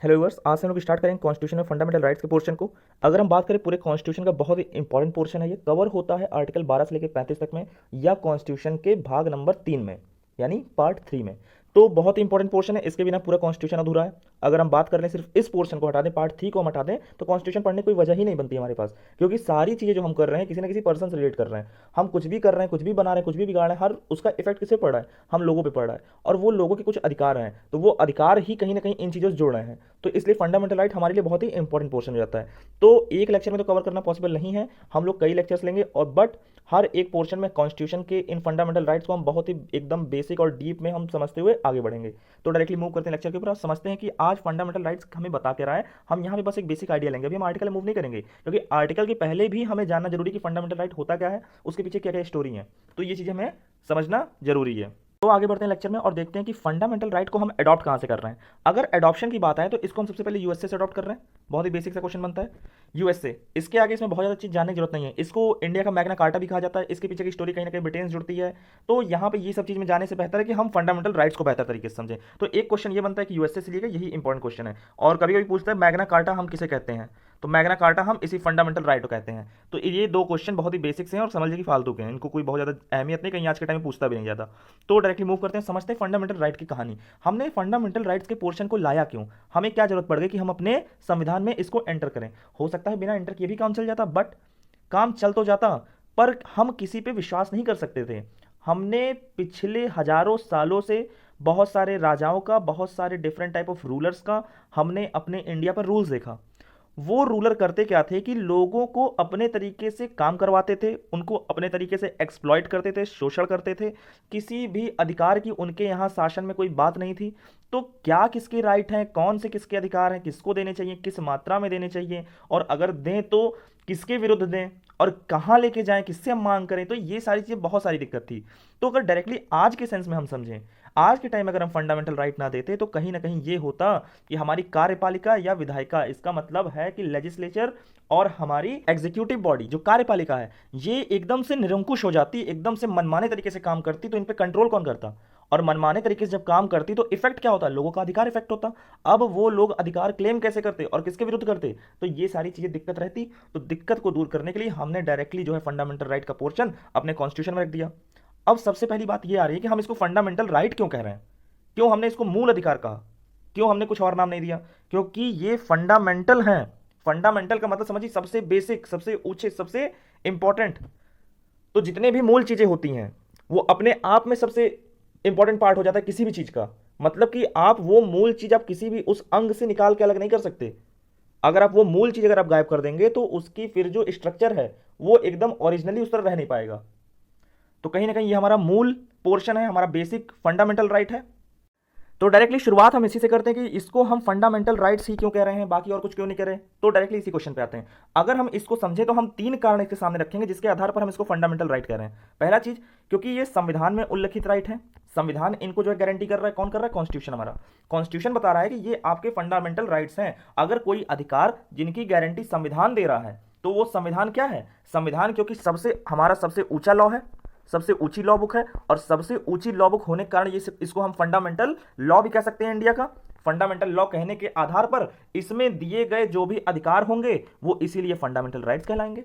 Hello viewers, आज से हम लोग स्टार्ट करेंगे कॉन्स्टिट्यूशन में फंडामेंटल राइट्स के पोर्शन को। अगर हम बात करें पूरे कॉन्स्टिट्यूशन का, बहुत ही इंपॉर्टेंट पोर्शन है ये। कवर होता है आर्टिकल 12 से लेकर 35 तक में, या कॉन्स्टिट्यूशन के भाग नंबर 3 में, यानी पार्ट 3 में। तो बहुत ही इंपॉर्टेंट पोर्शन है, इसके बिना पूरा कॉन्स्टिट्यूशन अधूरा है। अगर हम बात कर लें सिर्फ इस पोर्शन को हटा दें, पार्ट 3 को हम हटा दें, तो कॉन्स्टिट्यूशन पढ़ने की कोई वजह ही नहीं बनती हमारे पास, क्योंकि सारी चीज़ें जो हम कर रहे हैं किसी ना किसी पर्सन से रिलेट कर रहे हैं। हम कुछ भी कर रहे हैं, कुछ भी बना रहे हैं, कुछ भी बिगाड़ रहे हैं, हर उसका इफेक्ट किसे पड़ रहा है? हम लोगों पे पड़ रहा है। और वो लोगों के कुछ अधिकार हैं, तो वो अधिकार ही कहीं ना कहीं इन चीज़ों से जोड़ रहे हैं। तो इसलिए फंडामेंटल राइट हमारे लिए बहुत ही इंपॉर्टेंट पोर्शन हो जाता है। तो एक लेक्चर में तो कवर करना पॉसिबल नहीं है, हम लोग कई लेक्चर्स लेंगे। और बट हर एक पोर्शन में कॉन्स्टिट्यूशन के इन फंडामेंटल राइट्स को हम बहुत ही एकदम बेसिक और डीप में हम समझते हुए आगे बढ़ेंगे। तो डायरेक्टली मूव करते हैं लेक्चर के ऊपर। समझते हैं कि आज फंडामेंटल राइट्स हमें बता के रहा है। हम यहाँ पे बस एक बेसिक आइडिया लेंगे, अभी हम आर्टिकल मूव नहीं करेंगे, क्योंकि आर्टिकल के पहले भी हमें जानना जरूरी है कि फंडामेंटल राइट होता क्या है, उसके पीछे क्या क्या स्टोरी है। तो ये चीज़ें हमें समझना जरूरी है। तो आगे बढ़ते हैं लेक्चर में और देखते हैं कि फंडामेंटल राइट को हम अडॉप्ट कहाँ से कर रहे हैं। अगर अडॉप्शन की बात आए तो इसको हम सबसे पहले यूएसए से अडॉप्ट कर रहे हैं। बहुत ही बेसिक सा क्वेश्चन बनता है, यूएसए। इसके आगे इसमें बहुत ज़्यादा चीज़ जानने की जरूरत नहीं है। इसको इंडिया का मैग्ना कार्टा भी कहा जाता है। इसके पीछे की स्टोरी कहीं ना कहीं ब्रिटेन से जुड़ती है। तो यहाँ पे ये सब चीज़ में जाने से बेहतर है कि हम फंडामेंटल राइट्स को बेहतर तरीके से समझें। तो एक क्वेश्चन ये बनता है कि यूएसए से लिए, यही इंपॉर्टेंट क्वेश्चन है। और कभी कभी पूछता है मैग्ना कार्टा हम किसे कहते हैं, तो मैग्ना कार्टा हम इसी फंडामेंटल राइट को कहते हैं। तो ये दो क्वेश्चन बहुत ही बेसिक से हैं और समझ लीजिए फालतू के हैं, इनको कोई बहुत ज़्यादा अहमियत नहीं, कहीं आज के टाइम में पूछता भी नहीं ज़्यादा। तो डायरेक्टली मूव करते हैं, समझते हैं फंडामेंटल राइट की कहानी। हमने फंडामेंटल राइट्स के पोर्शन को लाया क्यों, हमें क्या जरूरत पड़ गई कि हम अपने संविधान में इसको एंटर करें। हो सकता है बिना एंटर किए भी काम चल जाता, बट काम चल तो जाता, पर हम किसी पे विश्वास नहीं कर सकते थे। हमने पिछले हजारों सालों से बहुत सारे राजाओं का, बहुत सारे डिफरेंट टाइप ऑफ रूलर्स का हमने अपने इंडिया पर रूल्स देखा। वो रूलर करते क्या थे कि लोगों को अपने तरीके से काम करवाते थे, उनको अपने तरीके से एक्सप्लॉइट करते थे, शोषण करते थे। किसी भी अधिकार की उनके यहाँ शासन में कोई बात नहीं थी। तो क्या किसके राइट हैं, कौन से किसके अधिकार हैं, किसको देने चाहिए, किस मात्रा में देने चाहिए, और अगर दें तो किसके विरुद्ध दें, और कहाँ लेके जाएं, किससे हम मांग करें, तो ये सारी चीज़ें बहुत सारी दिक्कत थी। तो अगर डायरेक्टली आज के सेंस में हम समझें, आज के टाइम में अगर हम फंडामेंटल राइट ना देते तो कहीं ना कहीं ये होता कि हमारी कार्यपालिका या विधायिका, इसका मतलब है कि लेजिस्लेचर और हमारी एग्जीक्यूटिव बॉडी जो कार्यपालिका है, ये एकदम से निरंकुश हो जाती, एकदम से मनमाने तरीके से काम करती। तो इन पे कंट्रोल कौन करता? और मनमाने तरीके से जब काम करती तो इफेक्ट क्या होता? लोगों का अधिकार इफेक्ट होता। अब वो लोग अधिकार क्लेम कैसे करते और किसके विरुद्ध करते? तो ये सारी चीजें दिक्कत रहती। तो दिक्कत को दूर करने के लिए हमने डायरेक्टली जो है फंडामेंटल राइट का पोर्शन अपने कॉन्स्टिट्यूशन में रख दिया। अब सबसे पहली बात ये आ रही है कि हम इसको फंडामेंटल राइट क्यों कह रहे हैं, क्यों हमने इसको मूल अधिकार कहा, क्यों हमने कुछ और नाम नहीं दिया? क्योंकि ये फंडामेंटल हैं। फंडामेंटल का मतलब समझिए सबसे बेसिक, सबसे ऊंचे, सबसे इंपॉर्टेंट। तो जितने भी मूल चीजें होती हैं वो अपने आप में सबसे इंपॉर्टेंट पार्ट हो जाता है किसी भी चीज का। मतलब कि आप वो मूल चीज आप किसी भी उस अंग से निकाल के अलग नहीं कर सकते। अगर आप वो मूल चीज अगर आप गायब कर देंगे तो उसकी फिर जो स्ट्रक्चर है वो एकदम ओरिजिनली उस तरह रह नहीं पाएगा। तो कहीं ना कहीं ये हमारा मूल पोर्शन है, हमारा बेसिक फंडामेंटल राइट है। तो डायरेक्टली शुरुआत हम इसी से करते हैं कि इसको हम फंडामेंटल राइट्स ही क्यों कह रहे हैं, बाकी और कुछ क्यों नहीं कह रहे। तो डायरेक्टली इसी क्वेश्चन पे आते हैं। अगर हम इसको समझे तो हम 3 कारण इसके सामने रखेंगे जिसके आधार पर हम इसको फंडामेंटल राइट कह रहे हैं। पहला चीज, क्योंकि ये संविधान में उल्लिखित राइट है। संविधान इनको जो है गारंटी कर रहा है, कौन कर रहा है? कॉन्स्टिट्यूशन। हमारा कॉन्स्टिट्यूशन बता रहा है कि ये आपके फंडामेंटल राइट्स हैं। अगर कोई अधिकार जिनकी गारंटी संविधान दे रहा है तो वो संविधान क्या है? संविधान, क्योंकि सबसे हमारा सबसे ऊंचा लॉ है, सबसे ऊंची लॉ बुक है, और सबसे ऊंची लॉ बुक होने के कारण ये इसको हम फंडामेंटल लॉ भी कह सकते हैं। इंडिया का फंडामेंटल लॉ कहने के आधार पर इसमें दिए गए जो भी अधिकार होंगे वो इसीलिए फंडामेंटल राइट्स कहलाएंगे।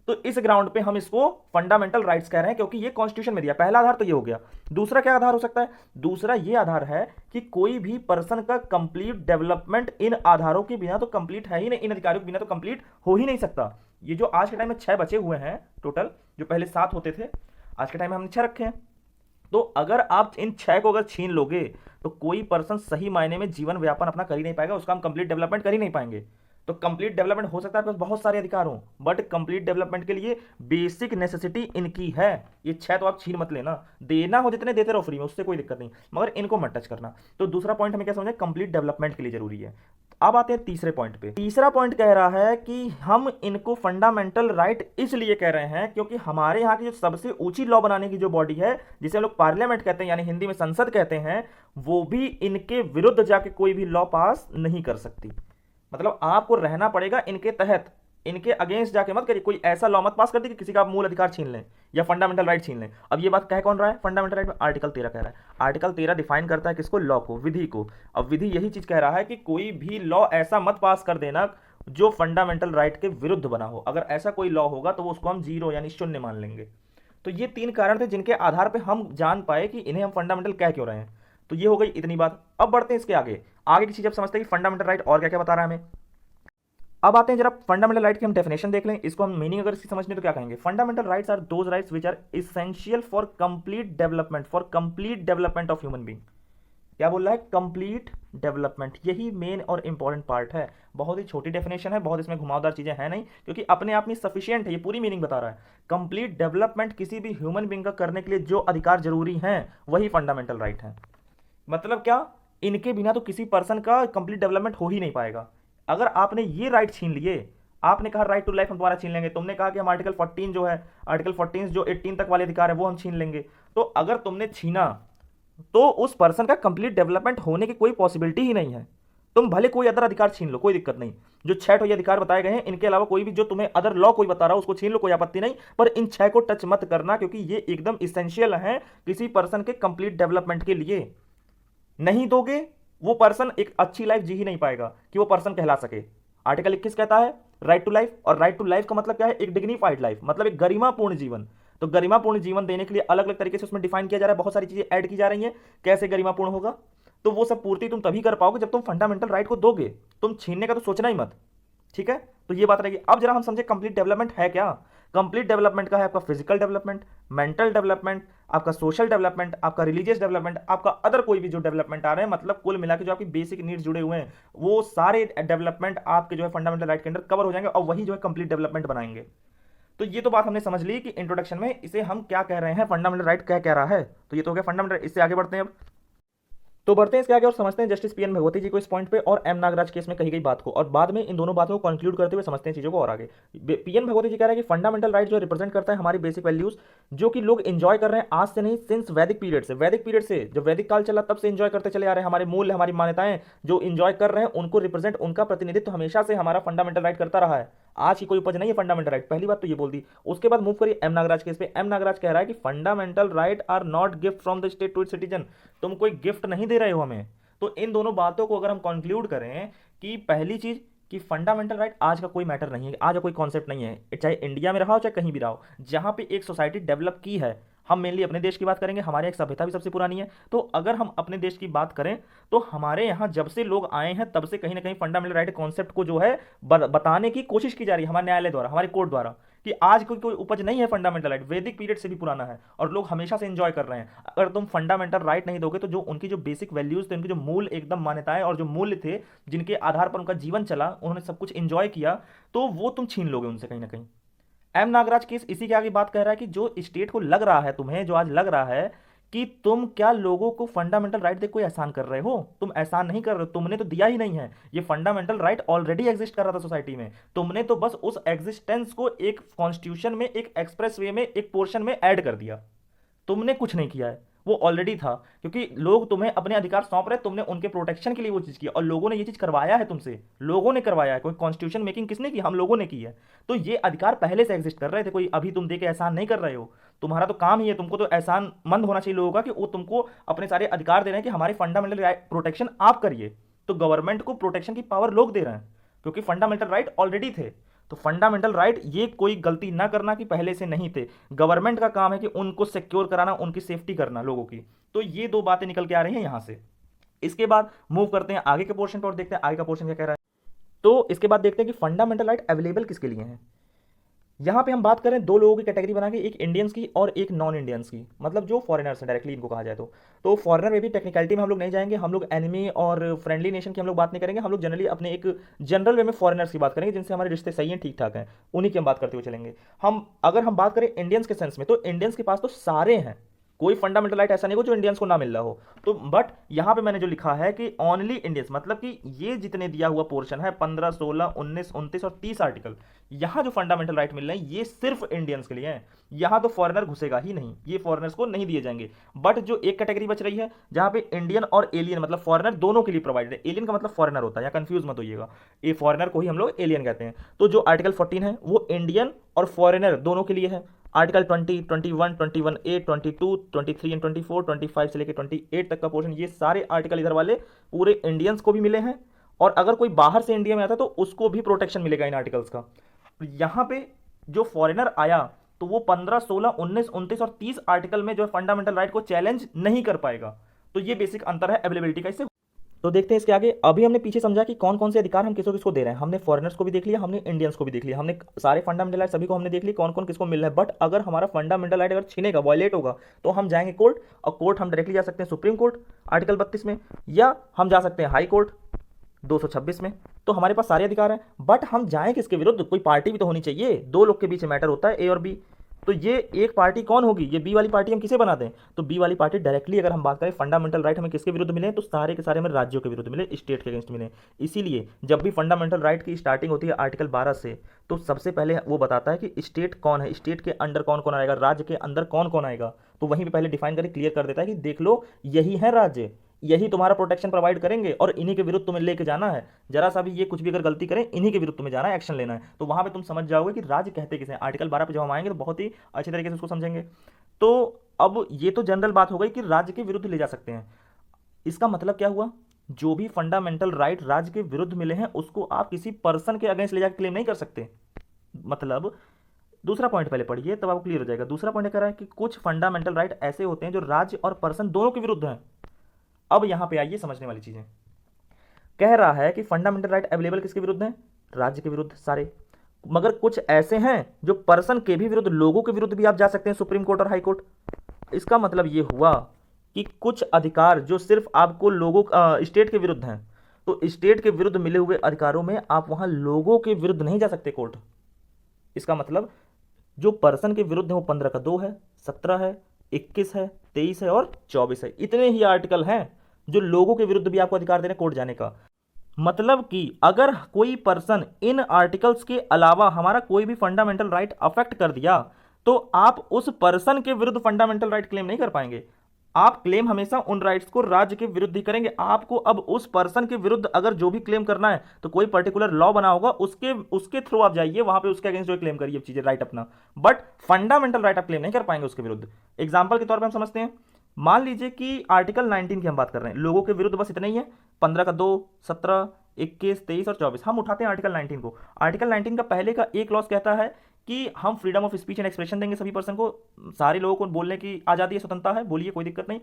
तो इस ग्राउंड पे हम इसको फंडामेंटल राइट्स कह रहे हैं क्योंकि ये कॉन्स्टिट्यूशन में दिया। पहला आधार तो ये हो गया। दूसरा क्या आधार हो सकता है? दूसरा ये आधार है कि कोई भी पर्सन का कंप्लीट डेवलपमेंट इन आधारों के बिना तो कंप्लीट है ही नहीं, इन अधिकारों के बिना तो कंप्लीट हो ही नहीं सकता। ये जो आज के टाइम में 6 बचे हुए हैं टोटल, जो पहले 7 होते थे, आज के टाइम में हमने 6 रखे हैं। तो अगर आप इन 6 को अगर छीन लोगे तो कोई पर्सन सही मायने में जीवन व्यापन अपना कर ही नहीं पाएगा, उसका हम कंप्लीट डेवलपमेंट कर ही नहीं पाएंगे। तो कंप्लीट डेवलपमेंट हो सकता है बहुत सारे अधिकार हों, बट कंप्लीट डेवलपमेंट के लिए बेसिक नेसेसिटी इनकी है। ये 6 तो आप छीन मत लेना, देना हो जितने देते रहो फ्री में, उससे कोई दिक्कत नहीं, मगर इनको मत टच करना। तो दूसरा पॉइंट हमें क्या समझे? कंप्लीट डेवलपमेंट के लिए जरूरी है। अब आते हैं तीसरे पॉइंट पे। तीसरा पॉइंट कह रहा है कि हम इनको फंडामेंटल राइट इसलिए कह रहे हैं क्योंकि हमारे यहाँ की जो सबसे ऊंची लॉ बनाने की जो बॉडी है, जिसे हम लोग पार्लियामेंट कहते हैं, यानी हिंदी में संसद कहते हैं, वो भी इनके विरुद्ध जाके कोई भी लॉ पास नहीं कर सकती। मतलब आपको रहना पड़ेगा इनके तहत, इनके अगेंस्ट जाके मत करिए, कोई ऐसा लॉ मत पास कर दे कि किसी का मूल अधिकार छीन लें या फंडामेंटल राइट छीन लें। अब ये बात कह कौन रहा है फंडामेंटल राइट में? आर्टिकल 13 कह रहा है। आर्टिकल 13 डिफाइन करता है किसको? लॉ को, विधि को। अब विधि यही चीज कह रहा है कि कोई भी लॉ ऐसा मत पास कर देना जो फंडामेंटल राइट के विरुद्ध बना हो। अगर ऐसा कोई लॉ होगा तो उसको हम जीरो यानी शून्य मान लेंगे। तो ये 3 कारण थे जिनके आधार पर हम जान पाए कि इन्हें हम फंडामेंटल कह क्यों रहे हैं। तो ये हो गई इतनी बात। अब बढ़ते हैं इसके आगे। आगे की चीज अब समझते हैं कि फंडामेंटल राइट और क्या क्या बता रहा है हमें। अब आते हैं जरा फंडामेंटल राइट की हम डेफिनेशन देख लें। इसको हम मीनिंग अगर इसकी समझने तो क्या कहेंगे? Fundamental rights are those rights which are essential for complete development of human being. क्या बोल रहा है? कंप्लीट डेवलपमेंट, यही मेन और इंपॉर्टेंट पार्ट है। बहुत ही छोटी डेफिनेशन है, बहुत इसमें घुमावदार चीजें हैं नहीं, क्योंकि अपने आप में सफिशियंट है, ये पूरी मीनिंग बता रहा है। कंप्लीट डेवलपमेंट किसी भी ह्यूमन बीइंग का करने के लिए जो अधिकार जरूरी हैं वही फंडामेंटल राइट है। मतलब क्या? इनके बिना तो किसी पर्सन का कंप्लीट डेवलपमेंट हो ही नहीं पाएगा। अगर आपने ये राइट छीन लिए, आपने कहा राइट टू लाइफ हम दोबारा छीन लेंगे, तुमने कहा कि हम आर्टिकल 14 जो है, आर्टिकल 14 जो 18 तक वाले अधिकार है वो हम छीन लेंगे, तो अगर तुमने छीना तो उस पर्सन का कंप्लीट डेवलपमेंट होने की कोई पॉसिबिलिटी ही नहीं है। तुम भले कोई अदर अधिकार छीन लो, कोई दिक्कत नहीं। जो 6 ठो ये अधिकार बताए गए हैं, इनके अलावा कोई भी जो तुम्हें अदर लॉ कोई बता रहा हो उसको छीन लो, कोई आपत्ति नहीं, पर इन 6 को टच मत करना, क्योंकि ये एकदम इसेंशियल है किसी पर्सन के कंप्लीट डेवलपमेंट के लिए। नहीं दोगे वो पर्सन एक अच्छी लाइफ जी ही नहीं पाएगा कि वो पर्सन कहला सके। आर्टिकल 21 कहता है राइट टू लाइफ, और राइट टू लाइफ का मतलब क्या है? एक डिग्निफाइड लाइफ, मतलब एक गरिमापूर्ण जीवन। तो गरिमापूर्ण जीवन देने के लिए अलग अलग तरीके से उसमें डिफाइन किया जा रहा है, बहुत सारी चीजें ऐड की जा रही हैं कैसे गरिमापूर्ण होगा। तो वो सब पूर्ति तुम तभी कर पाओगे जब तुम फंडामेंटल राइट को दोगे। तुम छीनने का तो सोचना ही मत, ठीक है? तो ये बात रहेगी। अब जरा हम समझे कंप्लीट डेवलपमेंट है क्या। कंप्लीट डेवलपमेंट का है आपका फिजिकल डेवलपमेंट, मेंटल डेवलपमेंट, आपका सोशल डेवलपमेंट, आपका रिलीजियस डेवलपमेंट, आपका अदर कोई भी जो डेवलपमेंट आ रहे हैं, मतलब कुल मिला के जो आपकी बेसिक नीड्स जुड़े हुए हैं वो सारे डेवलपमेंट आपके जो है फंडामेंटल राइट के अंदर कवर हो जाएंगे, और वही जो है कंप्लीट डेवलपमेंट बनाएंगे। तो ये तो बात हमने समझ ली कि इंट्रोडक्शन में इसे हम क्या कह रहे हैं, फंडामेंटल राइट क्या कह रहा है। तो ये तो हो गया फंडामेंटल। इससे आगे बढ़ते हैं। अब तो बढ़ते हैं इसके आगे और समझते हैं जस्टिस पीएन भगवती जी को इस पॉइंट पे और एम नागराज केस में कही गई बात को, और बाद में इन दोनों बातों को कंक्लूड करते हुए समझते हैं चीजों को और आगे। पीएन भगवती जी कह रहे हैं कि फंडामेंटल राइट जो रिप्रेजेंट करता है हमारी बेसिक वैल्यूज, जो कि लोग एंजॉय कर रहे हैं आज से नहीं, सिंस वैदिक पीरियड से। वैदिक पीरियड से जब वैदिक काल चला तब से एंजॉय करते चले आ रहे हैं। हमारे मूल्य, हमारी मान्यताएं जो एंजॉय कर रहे हैं उनको रिप्रेजेंट, उनका प्रतिनिधित्व हमेशा से हमारा फंडामेंटल राइट करता रहा है। आज की कोई उपज नहीं है फंडामेंटल राइट। पहली बात तो ये बोल दी। उसके बाद मूव करिए एम नागराज केस पे। एम नागराज कह रहा है कि fundamental right are not gift from the state to its citizen. तुम कोई गिफ्ट नहीं दे रहे हो हमें। तो इन दोनों बातों को अगर हम कंक्लूड करें कि पहली चीज कि फंडामेंटल राइट आज का कोई मैटर नहीं है, आज का कोई कॉन्सेप्ट नहीं है, चाहे इंडिया में रहा हो चाहे कहीं भी रहा हो, जहां पे एक सोसाइटी डेवलप की है। हम मेनली अपने देश की बात करेंगे, हमारे एक सभ्यता भी सबसे पुरानी है। तो अगर हम अपने देश की बात करें तो हमारे यहाँ जब से लोग आए हैं तब से कहीं ना कहीं फंडामेंटल राइट कॉन्सेप्ट को जो है बताने की कोशिश की जा रही है हमारे न्यायालय द्वारा, हमारे कोर्ट द्वारा, कि आज कोई उपज नहीं है फंडामेंटल राइट, वैदिक पीरियड से भी पुराना है और लोग हमेशा से एंजॉय कर रहे हैं। अगर तुम फंडामेंटल राइट नहीं दोगे तो जो उनकी जो बेसिक वैल्यूज थे, उनकी जो मूल एकदम मान्यताएं और जो मूल्य थे जिनके आधार पर उनका जीवन चला, उन्होंने सब कुछ एंजॉय किया, तो वो तुम छीन लोगे उनसे कहीं ना कहीं। एम नागराज केस इसी के आगे बात कह रहा है कि जो स्टेट को लग रहा है, तुम्हें जो आज लग रहा है कि तुम क्या लोगों को फंडामेंटल राइट दे कोई एहसान कर रहे हो, तुम एहसान नहीं कर रहे हो, तुमने तो दिया ही नहीं है। ये फंडामेंटल राइट ऑलरेडी एग्जिस्ट कर रहा था सोसाइटी में, तुमने तो बस उस एग्जिस्टेंस को एक कॉन्स्टिट्यूशन में, एक एक्सप्रेस वे में, एक पोर्शन में ऐड कर दिया। तुमने कुछ नहीं किया है, वो ऑलरेडी था। क्योंकि लोग तुम्हें अपने अधिकार सौंप रहे, तुमने उनके प्रोटेक्शन के लिए वो चीज की, और लोगों ने ये चीज करवाया है तुमसे, लोगों ने करवाया है। कोई कॉन्स्टिट्यूशन मेकिंग किसने की? हम लोगों ने की है। तो ये अधिकार पहले से एग्जिस्ट कर रहे थे, कोई अभी तुम दे के एहसान नहीं कर रहे हो। तुम्हारा तो काम ही है, तुमको तो एहसान मंद होना चाहिए लोगों का कि वो तुमको अपने सारे अधिकार दे रहे हैं कि हमारी फंडामेंटल प्रोटेक्शन आप करिए। तो गवर्नमेंट को प्रोटेक्शन की पावर लोग दे रहे हैं क्योंकि फंडामेंटल राइट ऑलरेडी थे। तो फंडामेंटल राइट ये कोई गलती ना करना कि पहले से नहीं थे, गवर्नमेंट का काम है कि उनको सिक्योर कराना, उनकी सेफ्टी करना लोगों की। तो ये दो बातें निकल के आ रही हैं यहां से। इसके बाद मूव करते हैं आगे के पोर्शन पर और देखते हैं आगे का पोर्शन क्या कह रहा है। तो इसके बाद देखते हैं कि फंडामेंटल राइट अवेलेबल किसके लिए हैं। यहां पे हम बात करें दो लोगों की कैटेगरी बना के, एक इंडियंस की और एक नॉन इंडियंस की, मतलब जो फॉरेनर्स हैं डायरेक्टली इनको कहा जाए तो फॉरेनर में भी टेक्निकलिटी में हम लोग नहीं जाएंगे, हम लोग एनिमी और फ्रेंडली नेशन की हम लोग बात नहीं करेंगे, हम लोग जनरली अपने एक जनरल वे में फॉरेनर्स की बात करेंगे जिनसे हमारे रिश्ते सही हैं, ठीक ठाक हैं, उन्हीं की हम बात करते हुए चलेंगे। हम अगर हम बात करें इंडियंस के सेंस में, तो इंडियंस के पास तो सारे हैं, कोई फंडामेंटल राइट ऐसा नहीं हो जो इंडियंस को ना मिल रहा हो। तो बट यहाँ पे मैंने जो लिखा है कि ओनली इंडियंस, मतलब कि ये जितने दिया हुआ पोर्शन है 15, 16, 19, 29 और 30 आर्टिकल, यहाँ जो फंडामेंटल राइट मिल रहे हैं ये सिर्फ इंडियंस के लिए हैं। यहाँ तो फॉरेनर घुसेगा ही नहीं, ये फॉरेनर्स को नहीं दिए जाएंगे। बट जो एक कैटेगरी बच रही है जहाँ पे इंडियन और एलियन मतलब फॉरेनर दोनों के लिए प्रोवाइडेड है, एलियन का मतलब फॉरेनर होता है, या कंफ्यूज मत होइएगा, ये फॉरेनर को ही हम लोग एलियन कहते हैं। तो जो आर्टिकल 14 है वो इंडियन और फॉरेनर दोनों के लिए है। आर्टिकल 20, 21, 21A, 22, 23 एंड 24, 25 से लेकर 28 तक का पोर्शन, ये सारे आर्टिकल इधर वाले पूरे इंडियंस को भी मिले हैं, और अगर कोई बाहर से इंडिया में आता तो उसको भी प्रोटेक्शन मिलेगा इन आर्टिकल्स का। यहाँ पे जो फॉरेनर आया तो वो 15, 16, 19, 29 और 30 आर्टिकल में जो फंडामेंटल राइट को चैलेंज नहीं कर पाएगा। तो ये बेसिक अंतर है अवेलेबिलिटी का इससे। तो देखते हैं इसके आगे। अभी हमने पीछे समझा कि कौन कौन से अधिकार हम किसको किसको दे रहे हैं। हमने फॉरेनर्स को भी देख लिया, हमने इंडियंस को भी देख लिया, हमने सारे फंडामेंटल राइट सभी को हमने देख लिया कौन कौन किसको मिल रहा है। बट अगर हमारा फंडामेंटल राइट अगर छीनेगा, वायलेट होगा, तो हम जाएंगे कोर्ट, और कोर्ट हम डायरेक्टली जा सकते हैं सुप्रीम कोर्ट आर्टिकल 32 में, या हम जा सकते हैं हाई कोर्ट 226 में। तो हमारे पास सारे अधिकार हैं। बट हम जाएं किसके विरुद्ध? कोई पार्टी भी तो होनी चाहिए, दो लोग के बीच मैटर होता है, ए और बी। तो ये एक पार्टी कौन होगी? ये बी वाली पार्टी हम किसे बना दें? तो बी वाली पार्टी डायरेक्टली अगर हम बात करें फंडामेंटल राइट हमें किसके विरुद्ध मिले, तो सारे के सारे हमें राज्यों के विरुद्ध मिले, स्टेट के अगेंस्ट मिले। इसीलिए जब भी फंडामेंटल राइट की स्टार्टिंग होती है आर्टिकल 12 से, तो सबसे पहले वो बताता है कि स्टेट कौन है, स्टेट के अंडर कौन कौन आएगा, राज्य के अंदर कौन कौन आएगा। तो वहीं पे पहले डिफाइन करके क्लियर कर देता है कि देख लो यही है राज्य, यही तुम्हारा प्रोटेक्शन प्रोवाइड करेंगे, और इन्हीं के विरुद्ध तुम्हें लेके जाना है। जरा सा भी ये कुछ भी अगर गलती करें, इन्हीं के विरुद्ध तुम्हें जाना है, एक्शन लेना है। तो वहां पे तुम समझ जाओगे कि राज्य कहते किसे हैं। आर्टिकल 12 पे जब हम आएंगे तो बहुत ही अच्छे तरीके से उसको समझेंगे। तो अब ये तो जनरल बात हो गई कि राज्य के विरुद्ध ले जा सकते हैं। इसका मतलब क्या हुआ? जो भी फंडामेंटल राइट राज्य के विरुद्ध मिले हैं उसको आप किसी पर्सन के अगेंस्ट ले जाकर क्लेम नहीं कर सकते। मतलब दूसरा पॉइंट पहले पढ़िए तब आपको क्लियर हो जाएगा। दूसरा पॉइंट कह रहा है कि कुछ फंडामेंटल राइट ऐसे होते हैं जो राज्य और पर्सन दोनों के विरुद्ध हैं। अब यहां पे आइए समझने वाली चीजें। कह रहा है कि फंडामेंटल राइट अवेलेबल किसके विरुद्ध हैं? राज्य के विरुद्ध सारे। मगर कुछ ऐसे हैं जो पर्सन के भी विरुद्ध, लोगों के विरुद्ध भी आप जा सकते हैं, सुप्रीम कोर्ट और हाई कोर्ट। इसका मतलब यह हुआ कि कुछ अधिकार जो सिर्फ आपको लोगों स्टेट के विरुद्ध हैं, तो स्टेट के विरुद्ध मिले हुए अधिकारों में आप वहां लोगों के विरुद्ध नहीं जा सकते कोर्ट। इसका मतलब जो पर्सन के विरुद्ध है वो 15 का 2 है, 17 है, 21 है, 23 है और 24 है। इतने ही आर्टिकल हैं जो लोगों के विरुद्ध भी आपको अधिकार दे रहे हैं कोर्ट जाने का। मतलब कि अगर कोई पर्सन इन आर्टिकल्स के अलावा हमारा कोई भी फंडामेंटल राइट अफेक्ट कर दिया, तो आप उस पर्सन के विरुद्ध फंडामेंटल राइट क्लेम नहीं कर पाएंगे। आप क्लेम हमेशा उन राइट्स को राज्य के विरुद्ध ही करेंगे। आपको अब उस पर्सन के विरुद्ध अगर जो भी क्लेम करना है तो कोई पर्टिकुलर लॉ बना होगा, उसके थ्रू आप जाइए, वहां पे उसके अगेंस्ट जो क्लेम करिए चीजें, राइट अपना। बट फंडामेंटल राइट आप क्लेम नहीं कर पाएंगे उसके विरुद्ध। एग्जाम्पल के तौर पर हम समझते हैं, मान लीजिए कि आर्टिकल 19 की हम बात कर रहे हैं, लोगों के विरुद्ध बस इतना ही है, 15 का 2, 17, 21, 23 और 24। हम उठाते हैं आर्टिकल 19 को। आर्टिकल 19 का पहले का एक क्लॉज कहता है कि हम freedom of speech and expression देंगे सभी पर्सन को, सारे लोगों को बोलने की आजादी है, स्वतंत्रता है, बोलिए, कोई दिक्कत नहीं।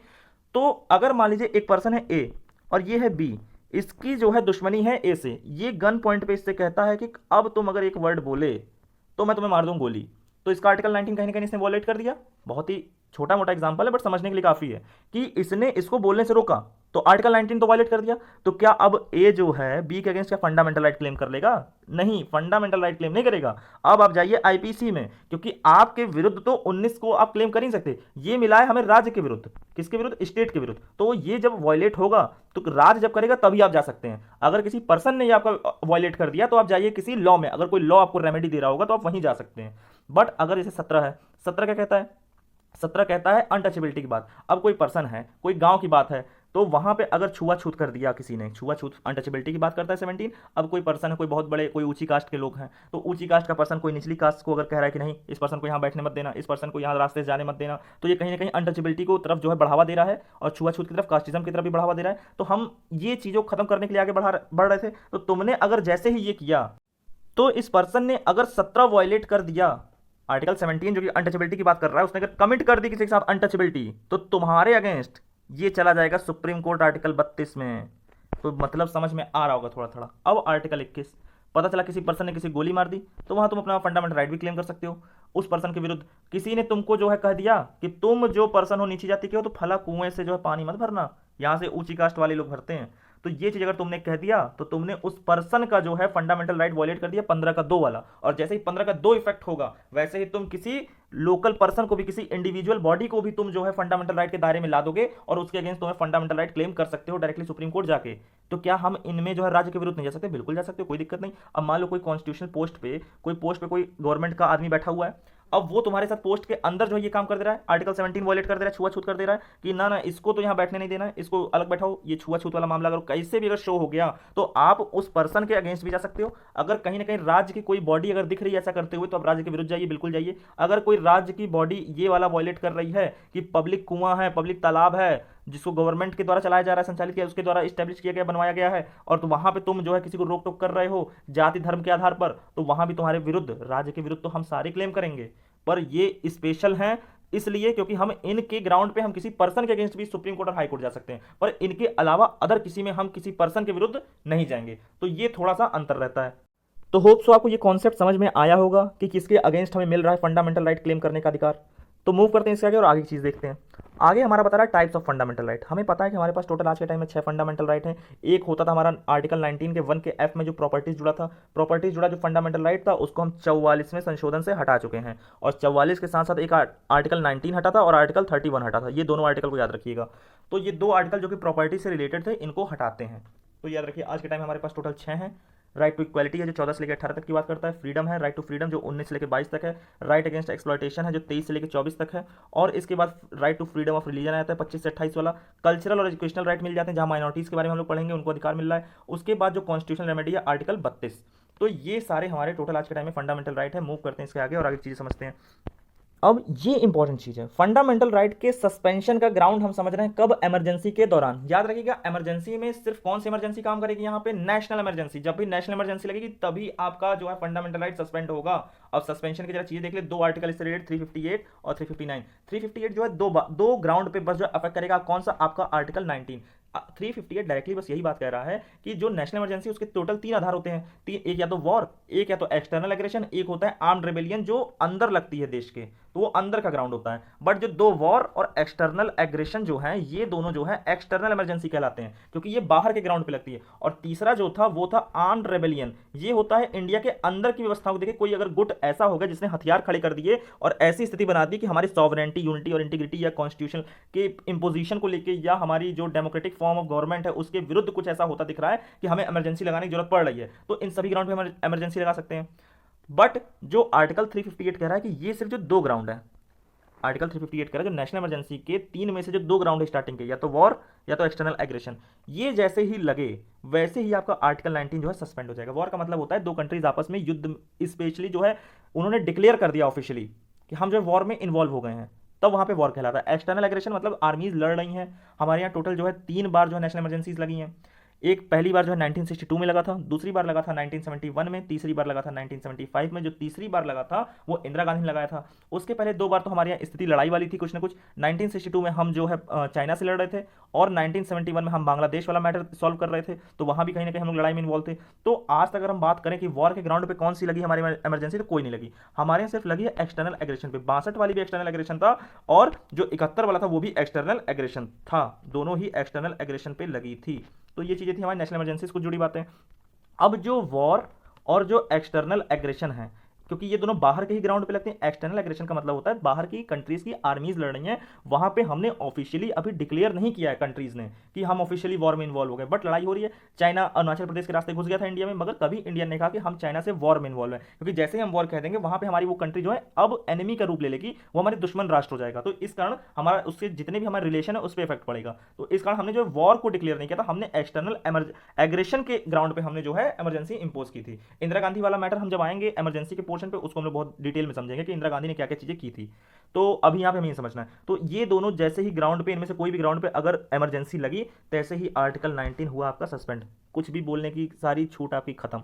तो अगर मान लीजिए एक पर्सन है ए और ये है बी, इसकी जो है दुश्मनी है ए से, ये गन पॉइंट पे इससे कहता है कि अब तुम अगर एक वर्ड बोले तो मैं तुम्हें मार दूं गोली। तो इसका आर्टिकल 19 कहीं ना कहीं इसने वॉलेट कर दिया। बहुत ही छोटा मोटा एग्जांपल है बट समझने के लिए काफी है कि इसने इसको बोलने से रोका, तो आर्टिकल 19 तो वायलेट कर दिया। तो क्या अब ए जो है बी के अगेंस्ट क्या फंडामेंटल राइट क्लेम कर लेगा? नहीं, फंडामेंटल राइट क्लेम नहीं करेगा। अब आप जाइए आईपीसी में, क्योंकि आपके विरुद्ध तो 19 को आप क्लेम कर नहीं सकते, ये मिला है हमें राज्य के विरुद्ध। किसके विरुद्ध? स्टेट के विरुद्ध। तो ये जब वायलेट होगा तो राज्य जब करेगा तभी आप जा सकते हैं। अगर किसी पर्सन ने आपका वायलेट कर दिया तो आप जाइए किसी लॉ में, अगर कोई लॉ आपको रेमेडी दे रहा होगा तो आप वहीं जा सकते हैं। बट अगर जैसे 17 है, 17 क्या कहता है? 17 कहता है अनटचेबिलिटी की बात। अब कोई पर्सन है, कोई गांव की बात है, तो वहां पे अगर छुआछूत कर दिया किसी ने, छुआछूत अनटचेबिलिटी की बात करता है 17। अब कोई पर्सन है, कोई बहुत बड़े, कोई ऊंची कास्ट के लोग हैं, तो ऊंची कास्ट का पर्सन कोई निचली कास्ट को अगर कह रहा है कि नहीं इस पर्सन को यहाँ बैठने मत देना, इस पर्सन को यहाँ रास्ते से जाने मत देना, तो ये कहीं ना कहीं अनटचेबिलिटी को तरफ जो है बढ़ावा दे रहा है और छुआछूत की तरफ, कास्टिज्म की तरफ भी बढ़ावा दे रहा है। तो हम ये चीजों को खत्म करने के लिए आगे बढ़ रहे थे। तो तुमने अगर जैसे ही ये किया तो इस पर्सन ने अगर 17 वायलेट कर दिया, आर्टिकल 17 जो कि अनटचेबिलिटी की बात कर रहा है, उसने अगर कमिट कर दी किसी के साथ अनटचेबिलिटी, तो तुम्हारे अगेंस्ट ये चला जाएगा सुप्रीम कोर्ट आर्टिकल 32 में। तो मतलब समझ में आ रहा होगा थोड़ा थोड़ा। अब आर्टिकल 21, पता चला किसी पर्सन ने किसी गोली मार दी, तो वहां तुम अपना फंडामेंटल राइट भी क्लेम कर सकते हो उस पर्सन के विरुद्ध। किसी ने तुमको जो है कह दिया कि तुम जो पर्सन हो नीची जाति के हो, तो फला कुएं से जो है पानी मत भरना, यहां से ऊंची कास्ट वाले लोग भरते हैं, तो ये चीज अगर तुमने कह दिया तो तुमने उस पर्सन का जो है फंडामेंटल राइट वायलेट कर दिया 15 का 2 वाला, और जैसे ही 15 का 2 इफेक्ट होगा वैसे ही तुम किसी लोकल पर्सन को भी, किसी इंडिविजुअल बॉडी को भी तुम जो है फंडामेंटल राइट के दायरे में ला दोगे और उसके अगेंस्ट तुम्हें फंडामेंटल राइट क्लेम कर सकते हो डायरेक्टली सुप्रीम कोर्ट जाके। तो क्या हम इनमें जो है राज्य के विरुद्ध नहीं जा सकते? बिल्कुल जा सकते हो, कोई दिक्कत नहीं। अब मान लो कोई कॉन्स्टिट्यूशनल पोस्ट पे कोई गवर्नमेंट का आदमी बैठा हुआ है, अब वो तुम्हारे साथ पोस्ट के अंदर जो है ये काम कर दे रहा है, आर्टिकल 17 वायलेट कर दे रहा है, छुआछूत कर दे रहा है कि ना ना इसको तो यहाँ बैठने नहीं देना है, इसको अलग बैठाओ, ये छुआछूत वाला मामला अगर कैसे भी अगर शो हो गया तो आप उस पर्सन के अगेंस्ट भी जा सकते हो। अगर कहीं ना कहीं राज्य की कोई बॉडी अगर दिख रही है ऐसा करते हुए तो आप राज्य के विरुद्ध जाइए, बिल्कुल जाइए। अगर कोई राज्य की बॉडी ये वाला वायलेट कर रही है कि पब्लिक कुआं है, पब्लिक तालाब है जिसको गवर्नमेंट के द्वारा चलाया जा रहा है, संचालित किया, उसके द्वारा स्टैब्लिश किया गया, बनवाया गया है, और तो वहां पे तुम जो है किसी को रोक टोक कर रहे हो जाति धर्म के आधार पर, तो वहां भी तुम्हारे विरुद्ध, राज्य के विरुद्ध तो हम सारे क्लेम करेंगे। पर ये स्पेशल हैं इसलिए क्योंकि हम इनके ग्राउंड पे हम किसी पर्सन के अगेंस्ट भी सुप्रीम कोर्ट और हाई कोर्ट जा सकते हैं, पर इनके अलावा अदर किसी में हम किसी पर्सन के विरुद्ध नहीं जाएंगे। तो ये थोड़ा सा अंतर रहता है। तो होप सो आपको ये कॉन्सेप्ट समझ में आया होगा कि किसके अगेंस्ट हमें मिल रहा है फंडामेंटल राइट क्लेम करने का अधिकार। तो मूव करते हैं इसके आगे और आगे की चीज़ देखते हैं। आगे हमारा बता रहा है टाइप्स ऑफ फंडामेंटल राइट। हमें पता है कि हमारे पास टोटल आज के टाइम में 6 फंडामेंटल राइट हैं। एक होता था हमारा आर्टिकल 19 के 1 के एफ में जो प्रॉपर्टीज जुड़ा था, प्रॉपर्टीज जुड़ा जो फंडामेंटल राइट था उसको हम 44वें संशोधन से हटा चुके हैं, और 44 के साथ साथ एक आर्टिकल 19 हटा था और आर्टिकल 31 हटा था। ये दोनों आर्टिकल को याद रखिएगा। तो ये 2 आर्टिकल जो कि प्रॉपर्टी से रिलेटेड थे इनको हटाते हैं। तो याद रखिए आज के टाइम हमारे पास टोटल 6 हैं। राइट टू इक्वालिटी है जो 14 से लेकर 18 तक की बात करता है। फ्रीडम है, राइट टू फ्रीडम जो 19 से लेकर 22 तक है। राइट अगेंस्ट एक्सप्लॉयटेशन है जो 23 से लेकर 24 तक है। और इसके बाद right to freedom of religion आता है 25 से 28 वाला। कल्चरल और एजुकेशनल राइट मिल जाते हैं जहां माइनॉरिटीज के बारे में हम लोग पढ़ेंगे, उनको अधिकार मिल रहा है। उसके बाद जो कॉन्स्टिट्यूशनल रेमेडी है आर्टिकल 32। तो ये सारे हमारे टोटल आज के टाइम में फंडामेंटल राइट है। मूव करते हैं इसके आगे और आगे चीजें समझते हैं। अब ये इंपॉर्टेंट चीज है, फंडामेंटल राइट के सस्पेंशन का ग्राउंड हम समझ रहे हैं कब? इमरजेंसी के दौरान। याद रखिएगा इमरजेंसी में सिर्फ कौन सी इमरजेंसी काम करेगी यहाँ पे? National emergency. जब भी नेशनल इमरजेंसी लगेगी तभी आपका जो है फंडामेंटल राइट सस्पेंड होगा। अब सस्पेंशन की जरा चीजें देख ले, 2 आर्टिकल इससे रिलेटेड 358 और 359। 358 जो है दो ग्राउंड पे बस जो अफेक्ट करेगा, कौन सा? आपका आर्टिकल 19। 358 डायरेक्टली बस यही बात कह रहा है कि जो नेशनल इमरजेंसी उसके टोटल 3 आधार होते हैं। एक या तो वॉर, एक या तो एक्सटर्नल एग्रेशन, एक होता है आर्म्ड रेबेलियन जो अंदर लगती है देश के, तो वो अंदर का ग्राउंड होता है। बट जो 2 वॉर और एक्सटर्नल एग्रेशन जो है ये दोनों जो है एक्सटर्नल इमरजेंसी कहलाते हैं क्योंकि ये बाहर के ग्राउंड पे लगती है। और तीसरा जो था वो था आर्म्ड रेबेलियन, ये होता है इंडिया के अंदर की व्यवस्थाओं को देखे कोई अगर गुट ऐसा होगा जिसने हथियार खड़े कर दिए और ऐसी स्थिति बना दी कि हमारी सॉवरेंटी, यूनिटी और इंटीग्रिटी या कॉन्स्टिट्यूशन के इंपोजिशन को लेके या हमारी जो डेमोक्रेटिक फॉर्म ऑफ गवर्नमेंट है उसके विरुद्ध कुछ ऐसा होता दिख रहा है कि हमें इमरजेंसी लगाने की जरूरत पड़ रही है, तो इन सभी ग्राउंड पे हम इमरजेंसी लगा सकते हैं। बट जो आर्टिकल 358 कह रहा है कि ये सिर्फ जो 2 ग्राउंड है, आर्टिकल 358 कह रहा है जो नेशनल इमरजेंसी के 3 में से जो 2 ग्राउंड है स्टार्टिंग के, या तो वॉर या तो एक्सटर्नल एग्रेशन, ये जैसे ही लगे वैसे ही आपका आर्टिकल 19 जो है सस्पेंड हो जाएगा। वॉर का मतलब होता है 2 कंट्रीज आपस में युद्ध, स्पेशली जो है उन्होंने डिक्लेयर कर दिया ऑफिशियली कि हम जो वॉर में इन्वॉल्व हो गए हैं, तब वहां पे वॉर कहलाता है। एक्सटर्नल एग्रेशन मतलब आर्मीज लड़ रही हैं। हमारे यहाँ टोटल जो है 3 बार जो है नेशनल इमरजेंसीज लगी हैं। एक पहली बार जो है 1962 में लगा था, दूसरी बार लगा था 1971 में, तीसरी बार लगा था 1975 में। जो तीसरी बार लगा था वो इंदिरा गांधी ने लगाया था। उसके पहले 2 बार तो हमारे यहाँ स्थिति लड़ाई वाली थी कुछ ना कुछ। 1962 में हम जो है चाइना से लड़ रहे थे और 1971 में हम बांग्लादेश वाला मैटर सॉल्व कर रहे थे, तो वहां भी कहीं ना कहीं हम लोग लड़ाई में इन्वॉल्व थे। तो आज तक अगर हम बात करें कि वॉर के ग्राउंड पे कौन सी लगी हमारी इमरजेंसी, तो कोई नहीं लगी। हमारे यहाँ सिर्फ लगी है एक्सटर्नल एग्रेशन पे। 62 वाली भी एक्सटर्नल एग्रेशन था और जो 71 वाला था वो भी एक्सटर्नल एग्रेशन था, दोनों ही एक्सटर्नल एग्रेशन पे लगी थी। तो ये चीजें थी हमारी नेशनल इमरजेंसी से जुड़ी बातें। अब जो वॉर और जो एक्सटर्नल एग्रेशन है, क्योंकि ये दोनों बाहर के ही ग्राउंड पे लगते हैं। एक्सटर्नल एग्रेशन का मतलब होता है बाहर की कंट्रीज की आर्मीज लड़ रही हैं, वहां पे हमने ऑफिशियली अभी डिक्लेयर नहीं किया है कंट्रीज ने कि हम ऑफिशियली वॉर में इन्वॉल्व हो गए, बट लड़ाई हो रही है। चाइना अरुणाचल प्रदेश के रास्ते घुस गया था इंडिया में, मगर कभी इंडिया ने कहा कि हम चाइना से वॉर में इन्वॉल्व है, क्योंकि जैसे ही हम वॉर कह देंगे वहां पर हमारी वो कंट्री जो है अब एनिमी का रूप ले लेगी, वो हमारे दुश्मन राष्ट्र हो जाएगा। तो इस कारण हमारा उससे जितने भी हमारे रिलेशन है उस पर इफेक्ट पड़ेगा। तो इस कारण हमने जो वॉर को डिक्लेयर नहीं किया था, हमने एक्सटर्नल एग्रेशन के ग्राउंड पे हमने जो है इमरजेंसी इंपोज की थी। इंदिरा गांधी वाला मैटर हम जब आएंगे इमरजेंसी के पोर्शन पे उसको हम लोग बहुत डिटेल में समझेंगे कि इंदिरा गांधी ने क्या क्या चीजें की थी। तो अभी यहां पे हमें ये समझना है। तो ये दोनों जैसे ही ग्राउंड पे, इनमें से कोई भी ग्राउंड पे अगर इमरजेंसी लगी, तैसे ही आर्टिकल 19 हुआ आपका सस्पेंड। कुछ भी बोलने की सारी छूट आपकी खत्म।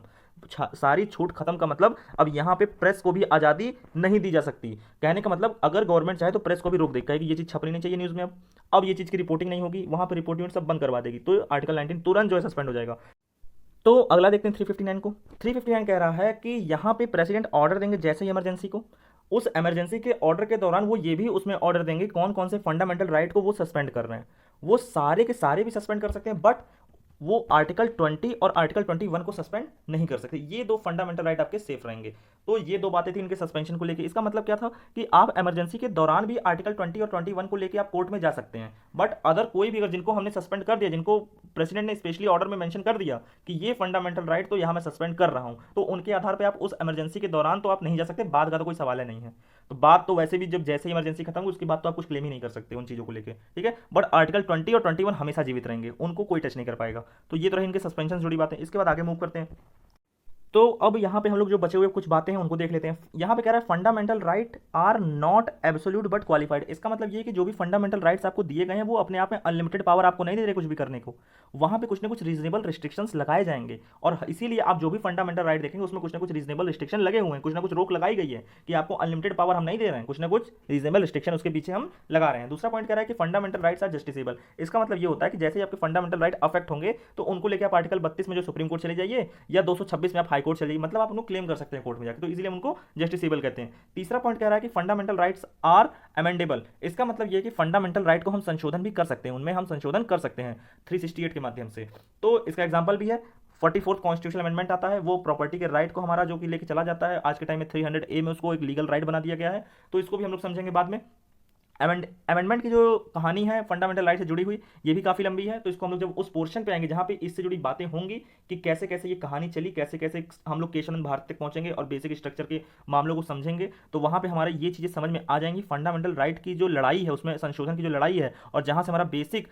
सारी छूट खत्म का मतलब अब यहां पे प्रेस को भी आजादी नहीं दी जा सकती। कहने का मतलब अगर गवर्नमेंट चाहे तो प्रेस को भी रोक देगी, कहेगी ये चीज छपनी नहीं चाहिए न्यूज में। अब ये चीज की रिपोर्टिंग नहीं होगी, वहां पर रिपोर्टिंग सब बंद करवा देगी, तो आर्टिकल 19 तुरंत जो है सस्पेंड हो जाएगा। तो अगला देखते हैं 359 को। 359 कह रहा है कि यहां पे प्रेसिडेंट ऑर्डर देंगे जैसे ही इमरजेंसी को, उस इमरजेंसी के ऑर्डर के दौरान वो ये भी उसमें ऑर्डर देंगे कौन कौन से फंडामेंटल राइट को वो सस्पेंड कर रहे हैं। वो सारे के सारे भी सस्पेंड कर सकते हैं, बट वो आर्टिकल 20 और आर्टिकल 21 को सस्पेंड नहीं कर सकते। ये दो फंडामेंटल राइट आपके सेफ रहेंगे। तो ये दो बातें थी इनके सस्पेंशन को लेके। इसका मतलब क्या था कि आप इमरजेंसी के दौरान भी आर्टिकल 20 और 21 को लेके आप कोर्ट में जा सकते हैं, बट अदर कोई भी अगर जिनको हमने सस्पेंड कर दिया, जिनको प्रेसिडेंट ने स्पेशली ऑर्डर में मेंशन कर दिया कि ये फंडामेंटल राइट तो यहाँ मैं सस्पेंड कर रहा हूँ, तो उनके आधार पर आप उस इमरजेंसी के दौरान तो आप नहीं जा सकते, बाद का तो कोई सवाल है नहीं है। तो बात तो वैसे भी जब जैसे इमरजेंसी खत्म हो उसके बाद तो आप कुछ क्लेम ही नहीं कर सकते उन चीज़ों को लेके, ठीक है। बट आर्टिकल 20 और 21 हमेशा जीवित रहेंगे, उनको कोई टच नहीं कर पाएगा। तो ये तो रही इनके सस्पेंशन जुड़ी बातें। इसके बाद आगे मूव करते हैं। तो अब यहाँ पे हम लोग जो बचे हुए कुछ बातें हैं उनको देख लेते हैं। यहाँ पे कह रहा है fundamental right are not absolute but qualified. इसका मतलब ये है कि जो भी फंडामेंटल राइट्स आपको दिए गए हैं वो अपने आप में अनलिमिटेड पावर आपको नहीं दे रहे कुछ भी करने को। वहाँ पे कुछ ना कुछ रीजनेबल रिस्ट्रिक्शंस लगाए जाएंगे, और इसीलिए आप जो भी फंडामेंटल राइट देखेंगे उसमें कुछ ना कुछ रीजनेबल रिस्ट्रिक्शन लगे हुए हैं, कुछ ना कुछ रोक लगाई गई है कि आपको अनलिमिटेड पावर हम नहीं दे रहे हैं, कुछ ना कुछ रीजनेबल रिस्ट्रिक्शन उसके पीछे हम लगा रहे हैं। दूसरा पॉइंट कह रहा है कि फंडामेंटल राइट्स आर जस्टिसेबल। इसका मतलब ये होता है कि जैसे ही आपके फंडामेंटल राइट अफेक्ट होंगे तो उनको लेकर आप आर्टिकल 32 में जो सुप्रीम कोर्ट चले जाइए या 226 में आप हाई कोर्ट चले जाइए, मतलब आप उनको क्लेम कर सकते हैं कोर्ट में जाकर, तो इसीलिए हम उनको जस्टिसेबल कहते हैं। तीसरा पॉइंट कह रहा है कि फंडामेंटल राइट्स आर अमेंडेबल। इसका मतलब ये है कि फंडामेंटल राइट को हम संशोधन भी कर सकते हैं, उनमें हम संशोधन कर सकते हैं 368 के माध्यम से। तो इसका एग्जांपल भी है 44th कॉन्स्टिट्यूशनल अमेंडमेंट आता है, वो प्रॉपर्टी के राइट को हमारा जो कि लेके चला जाता है आज के टाइम में 300A में उसको एक लीगल राइट बना दिया गया है। तो इसको भी हम लोग समझेंगे बाद में। अमेंडमेंट की जो कहानी है फंडामेंटल राइट से जुड़ी हुई ये भी काफ़ी लंबी है, तो इसको हम लोग जब उस पोर्शन पे आएंगे जहाँ पे इससे जुड़ी बातें होंगी कि कैसे कैसे ये कहानी चली, कैसे कैसे हम लोग केशवानंद भारत तक पहुंचेंगे और बेसिक स्ट्रक्चर के मामलों को समझेंगे, तो वहाँ पे हमारे ये चीज़ें समझ में आ जाएंगी। फंडामेंटल राइट की जो लड़ाई है उसमें संशोधन की जो लड़ाई है और जहाँ से हमारा बेसिक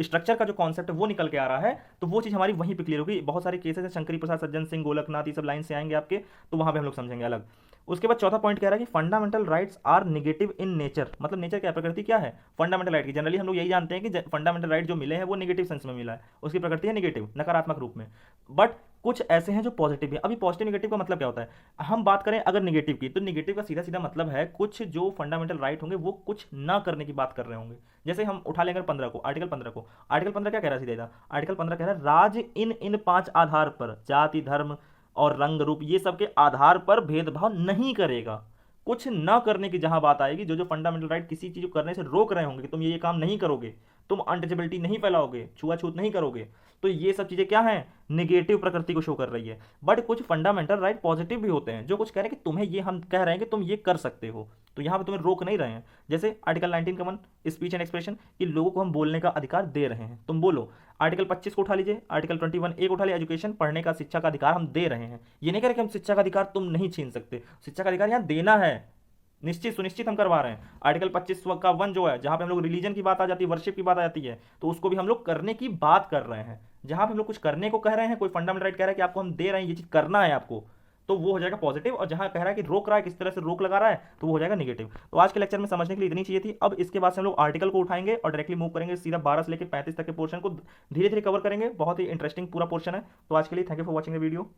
स्ट्रक्चर का जो कॉन्सेप्ट है वो निकल के आ रहा है, तो वो चीज़ हमारी वहीं पे क्लियर होगी। बहुत सारे केसेस है, शंकरी प्रसाद, सज्जन सिंह, गोलकनाथ, ये सब लाइन से आएंगे आपके, तो वहाँ पे हम लोग समझेंगे अलग। उसके बाद चौथा पॉइंट कह रहा है कि fundamental rights are negative in nature. मतलब नेचर क्या, प्रकृति क्या है फंडामेंटल राइट की। जनरली हम लोग यही जानते हैं कि फंडामेंटल राइट जो मिले हैं वो नेगेटिव सेंस में मिला है, उसकी प्रकृति है नेगेटिव, नकारात्मक रूप में। बट कुछ ऐसे हैं जो पॉजिटिव है। अभी पॉजिटिव नेगेटिव का मतलब क्या होता है, हम बात करें अगर नेगेटिव की, तो नेगेटिव का सीधा सीधा मतलब है कुछ जो फंडामेंटल राइट होंगे वो कुछ ना करने की बात कर रहे होंगे। जैसे हम उठा लेंगे 15 को, आर्टिकल 15 को। आर्टिकल 15 क्या कह रहा है सीधा, आर्टिकल 15 कह रहा है राज इन इन 5 आधार पर, जाति, धर्म और रंग रूप, ये सब के आधार पर भेदभाव नहीं करेगा। कुछ ना करने की जहां बात आएगी, जो जो फंडामेंटल राइट किसी चीज को करने से रोक रहे होंगे कि तुम ये काम नहीं करोगे, तुम अनटचेबिलिटी नहीं फैलाओगे, छुआछूत नहीं करोगे, तो ये सब चीजें क्या हैं, नेगेटिव प्रकृति को शो कर रही है। बट कुछ फंडामेंटल राइट पॉजिटिव भी होते हैं जो कुछ कह रहे हैं कि तुम्हें ये, हम कह रहे हैं कि तुम ये कर सकते हो, तो यहां पे तुम्हें रोक नहीं रहे हैं। जैसे आर्टिकल 19 का 1 स्पीच एंड एक्सप्रेशन, कि लोगों को हम बोलने का अधिकार दे रहे हैं, तुम बोलो। आर्टिकल 25 को उठा लीजिए, आर्टिकल 21A को उठा लिया, एजुकेशन, पढ़ने का, शिक्षा का अधिकार हम दे रहे हैं। ये नहीं कह रहे कि हम शिक्षा का अधिकार तुम नहीं छीन सकते, शिक्षा का अधिकार यहाँ देना है, निश्चित सुनिश्चित हम करवा रहे हैं। आर्टिकल 25 का 1 जो है, जहां पे हम लोग रिलीजन की बात आ जाती है, वर्शिप की बात आ जाती है, तो उसको भी हम लोग करने की बात कर रहे हैं। जहां पे हम लोग कुछ करने को कह रहे हैं, कोई फंडामेंटल राइट कह रहा है कि आपको हम दे रहे हैं ये चीज करना है आपको, तो वो हो जाएगा पॉजिटिव। और जहां कह रहा है कि रोक रहा है, किस तरह से रोक लगा रहा है, तो वो हो जाएगा नेगेटिव। तो आज के लेक्चर में समझने के लिए इतनी चीजें थी। अब इसके बाद से हम लोग आर्टिकल को उठाएंगे और डायरेक्टली मूव करेंगे सीधा 12 से लेकर 35 तक के पोर्शन को धीरे धीरे कवर करेंगे। बहुत ही इंटरेस्टिंग पूरा पोर्शन है। तो आज के लिए thank you for watching the video.